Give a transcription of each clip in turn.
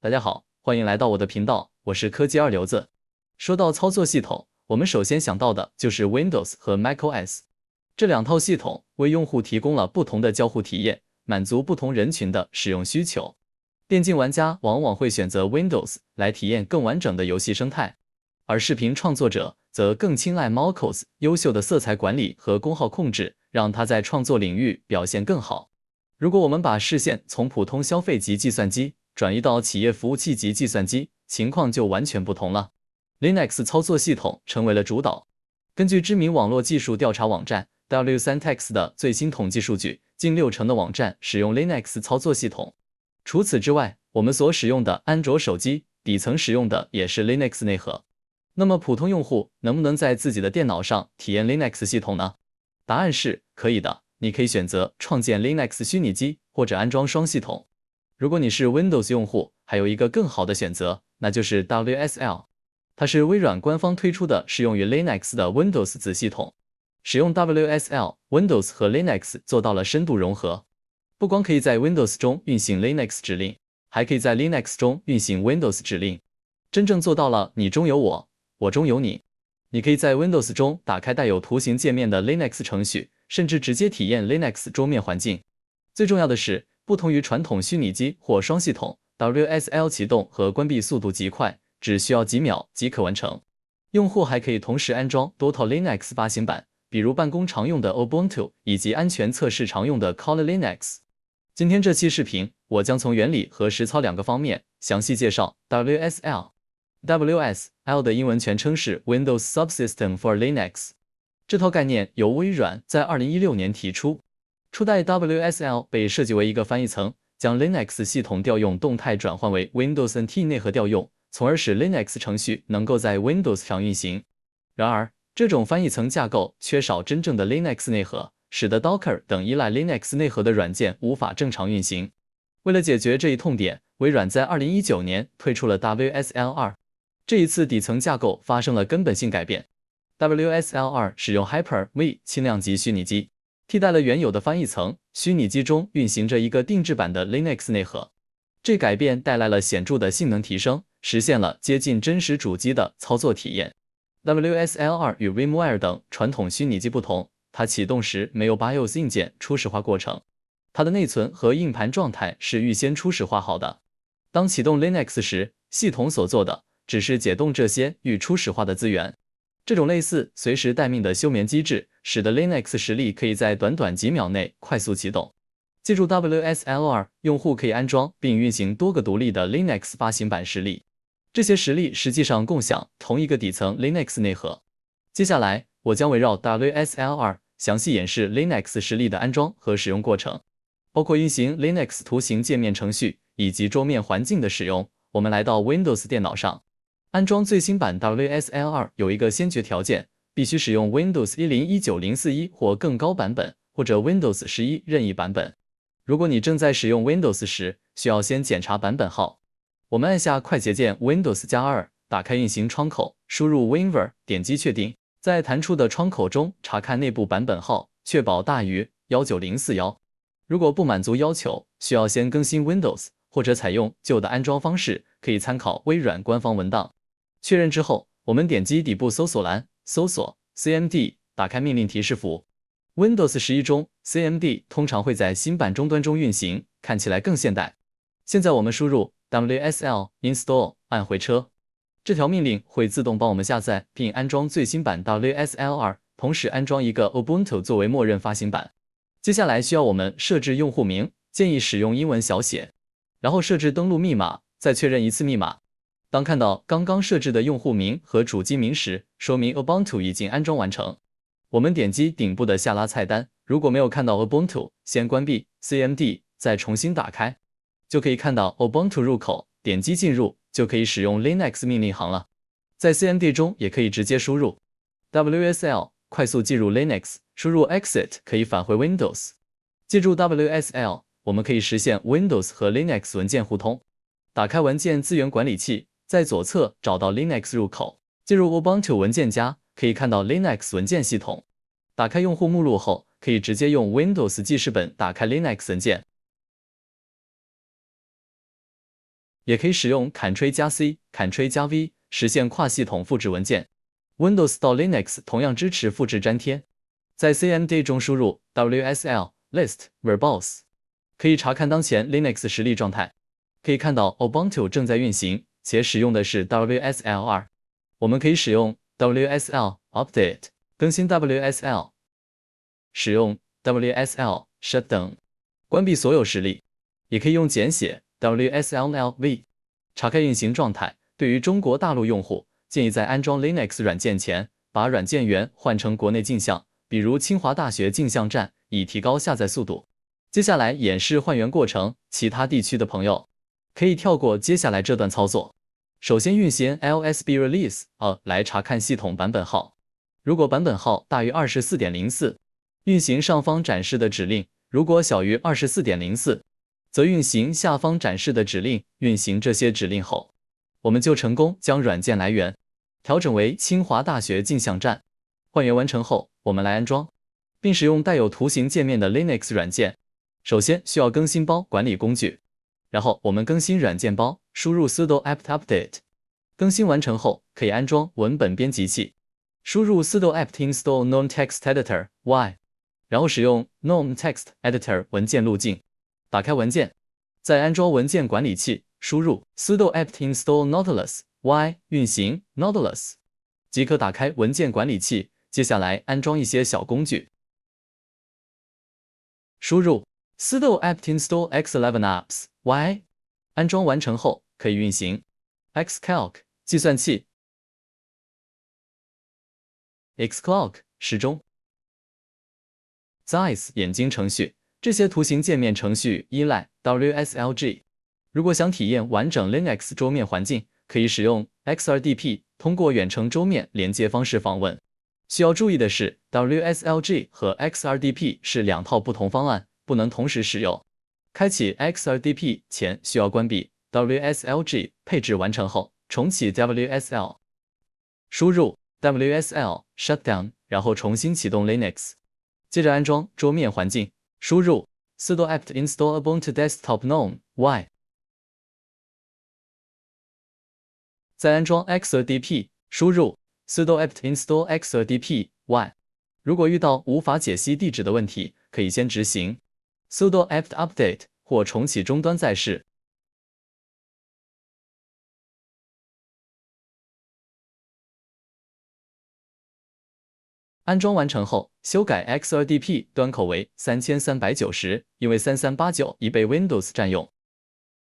大家好，欢迎来到我的频道，我是科技二流子。说到操作系统，我们首先想到的就是 Windows 和 macOS 这两套系统，为用户提供了不同的交互体验，满足不同人群的使用需求。电竞玩家往往会选择 Windows 来体验更完整的游戏生态，而视频创作者则更青睐 macOS 优秀的色彩管理和功耗控制，让它在创作领域表现更好。如果我们把视线从普通消费级计算机转移到企业服务器级计算机，情况就完全不同了。Linux 操作系统成为了主导。根据知名网络技术调查网站 W3Tex 的最新统计数据，近60%的网站使用 Linux 操作系统。除此之外，我们所使用的安卓手机底层使用的也是 Linux 内核。那么普通用户能不能在自己的电脑上体验 Linux 系统呢？答案是可以的，你可以选择创建 Linux 虚拟机或者安装双系统。如果你是 Windows 用户，还有一个更好的选择，那就是 WSL。它是微软官方推出的适用于 Linux 的 Windows 子系统。使用 WSL，Windows 和 Linux 做到了深度融合，不光可以在 Windows 中运行 Linux 指令，还可以在 Linux 中运行 Windows 指令，真正做到了你中有我，我中有你。你可以在 Windows 中打开带有图形界面的 Linux 程序，甚至直接体验 Linux 桌面环境。最重要的是，不同于传统虚拟机或双系统， WSL 启动和关闭速度极快，只需要几秒即可完成。用户还可以同时安装多套 Linux 发行版，比如办公常用的 Ubuntu 以及安全测试常用的 Kali Linux。今天这期视频，我将从原理和实操两个方面详细介绍 WSL。WSL 的英文全称是 Windows Subsystem for Linux。这套概念由微软在2016年提出。初代 WSL 被设计为一个翻译层，将 Linux 系统调用动态转换为 Windows NT 内核调用，从而使 Linux 程序能够在 Windows 上运行。然而，这种翻译层架构缺少真正的 Linux 内核，使得 Docker 等依赖 Linux 内核的软件无法正常运行。为了解决这一痛点，微软在2019年推出了 WSL2。这一次底层架构发生了根本性改变。WSL2 使用 Hyper-V 轻量级虚拟机，替代了原有的翻译层，虚拟机中运行着一个定制版的 Linux 内核。这改变带来了显著的性能提升，实现了接近真实主机的操作体验。WSL2 与 VMware 等传统虚拟机不同，它启动时没有 BIOS 硬件初始化过程，它的内存和硬盘状态是预先初始化好的。当启动 Linux 时，系统所做的只是解冻这些预初始化的资源。这种类似随时待命的休眠机制，使得 Linux 实例可以在短短几秒内快速启动。记住 WSL2， 用户可以安装并运行多个独立的 Linux 发行版实例，这些实例实际上共享同一个底层 Linux 内核。接下来，我将围绕 WSL2 详细演示 Linux 实例的安装和使用过程，包括运行 Linux 图形界面程序以及桌面环境的使用。我们来到 Windows 电脑上，安装最新版 WSL2 有一个先决条件，必须使用 Windows 10.19041或更高版本，或者 Windows 11任意版本。如果你正在使用 Windows 时，需要先检查版本号。我们按下快捷键 Windows+2， 打开运行窗口，输入 WinVer， 点击确定，在弹出的窗口中查看内部版本号，确保大于19041。如果不满足要求，需要先更新 Windows， 或者采用旧的安装方式，可以参考微软官方文档。确认之后，我们点击底部搜索栏，搜索 CMD， 打开命令提示符。Windows 11中 CMD 通常会在新版终端中运行，看起来更现代。现在我们输入 WSL install， 按回车。这条命令会自动帮我们下载并安装最新版 WSL2， 同时安装一个 Ubuntu 作为默认发行版。接下来需要我们设置用户名，建议使用英文小写，然后设置登录密码，再确认一次密码。当看到刚刚设置的用户名和主机名时，说明 Ubuntu 已经安装完成。我们点击顶部的下拉菜单，如果没有看到 Ubuntu， 先关闭 CMD， 再重新打开，就可以看到 Ubuntu 入口，点击进入，就可以使用 Linux 命令行了。在 CMD 中也可以直接输入 WSL， 快速进入 Linux， 输入 Exit 可以返回 Windows。记住 WSL， 我们可以实现 Windows 和 Linux 文件互通。打开文件资源管理器，在左侧找到 Linux 入口，进入 Ubuntu 文件夹，可以看到 Linux 文件系统。打开用户目录后，可以直接用 Windows 记事本打开 Linux 文件。也可以使用 Ctrl+C、Ctrl+V 实现跨系统复制文件。Windows 到 Linux 同样支持复制粘贴。在 CMD 中输入 WSL list verbose， 可以查看当前 Linux 实例状态。可以看到 Ubuntu 正在运行，且使用的是 WSL2。我们可以使用 WSL update 更新 WSL， 使用 WSL shutdown 关闭所有实例，也可以用简写 WSLLV 查看运行状态。对于中国大陆用户，建议在安装 Linux 软件前，把软件源换成国内镜像，比如清华大学镜像站，以提高下载速度。接下来演示换源过程，其他地区的朋友可以跳过接下来这段操作。首先运行 LSB release 来查看系统版本号。如果版本号大于 24.04， 运行上方展示的指令；如果小于 24.04， 则运行下方展示的指令。运行这些指令后，我们就成功将软件来源调整为清华大学镜像站。换源完成后，我们来安装，并使用带有图形界面的 Linux 软件。首先需要更新包管理工具，然后我们更新软件包，输入 sudo apt update。更新完成后，可以安装文本编辑器，输入 sudo apt install GNOME text editor y， 然后使用 GNOME text editor 文件路径，打开文件，在安装文件管理器，输入 sudo apt install Nautilus y， 运行 Nautilus， 即可打开文件管理器。接下来安装一些小工具，输入 sudo apt install x11 apps y， 安装完成后可以运行 xcalc 计算器、xclock 时钟、Zeiss 眼睛程序。这些图形界面程序依赖 WSLG。如果想体验完整 Linux 桌面环境，可以使用 XRDP 通过远程桌面连接方式访问。需要注意的是 ，WSLG 和 XRDP 是两套不同方案，不能同时使用。开启 XRDP 前需要关闭 WSLG， 配置完成后重启 WSL， 输入 WSL shutdown， 然后重新启动 Linux。接着安装桌面环境，输入 sudo apt install Ubuntu desktop GNOME y。再安装 XRDP， 输入 sudo apt install XRDP y。如果遇到无法解析地址的问题，可以先执行 sudo apt update 或重启终端再试。安装完成后，修改 XRDP 端口为3390，因为3389已被 Windows 占用。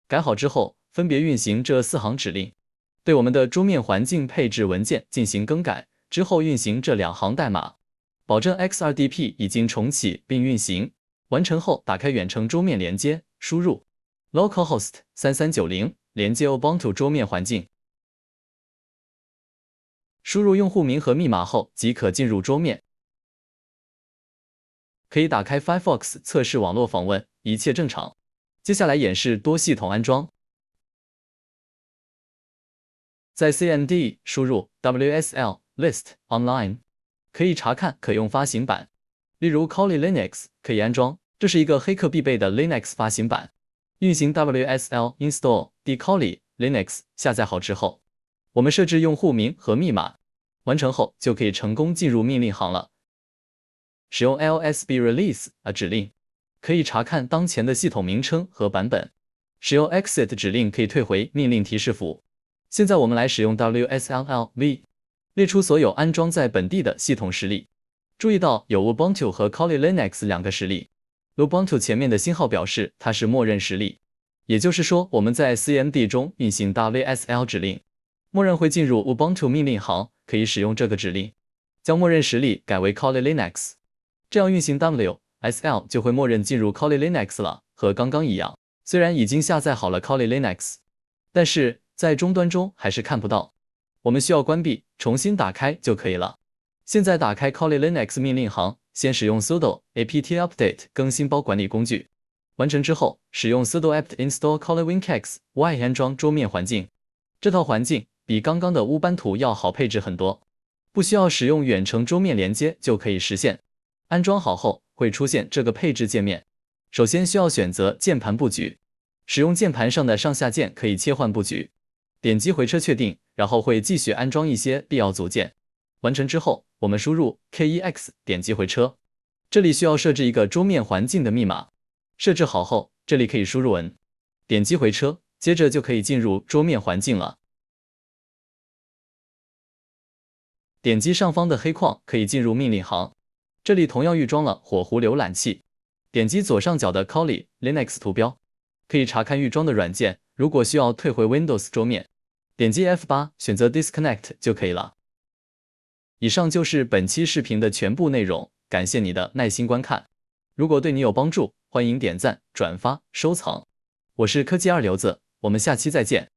改好之后，分别运行这4行指令，对我们的桌面环境配置文件进行更改，之后运行这2行代码，保证 XRDP 已经重启并运行。完成后，打开远程桌面连接，输入 localhost 3390，连接 Ubuntu 桌面环境。输入用户名和密码后即可进入桌面，可以打开 Firefox 测试网络访问，一切正常。接下来演示多系统安装。在 CMD 输入 WSL list online， 可以查看可用发行版，例如 Kali Linux 可以安装，这是一个黑客必备的 Linux 发行版。运行 WSL install Kali Linux， 下载好之后，我们设置用户名和密码，完成后就可以成功进入命令行了。使用 LSB release 指令，可以查看当前的系统名称和版本。使用 exit 指令可以退回命令提示符。现在我们来使用 WSLLV， 列出所有安装在本地的系统实例。注意到有 Ubuntu 和 Kali Linux 2个实例。Ubuntu 前面的星号表示它是默认实例，也就是说我们在 CMD 中运行 WSL 指令，默认会进入 Ubuntu 命令行，可以使用这个指令，将默认实例改为 Kali Linux， 这样运行 WSL 就会默认进入 Kali Linux 了，和刚刚一样。虽然已经下载好了 Kali Linux， 但是在终端中还是看不到，我们需要关闭，重新打开就可以了。现在打开 Kali Linux 命令行，先使用 sudo apt update 更新包管理工具，完成之后，使用 sudo apt install Kali WinX y 安装桌面环境。这套环境比刚刚的乌班图要好配置很多，不需要使用远程桌面连接就可以实现。安装好后会出现这个配置界面，首先需要选择键盘布局，使用键盘上的上下键可以切换布局。点击回车确定，然后会继续安装一些必要组件。完成之后，我们输入 KEX， 点击回车。这里需要设置一个桌面环境的密码。设置好后，这里可以输入 N， 点击回车，接着就可以进入桌面环境了。点击上方的黑框可以进入命令行，这里同样预装了火狐浏览器。点击左上角的 Kali Linux 图标，可以查看预装的软件。如果需要退回 Windows 桌面，点击 F8 选择 Disconnect 就可以了。以上就是本期视频的全部内容，感谢你的耐心观看。如果对你有帮助，欢迎点赞、转发、收藏。我是科技二流子，我们下期再见。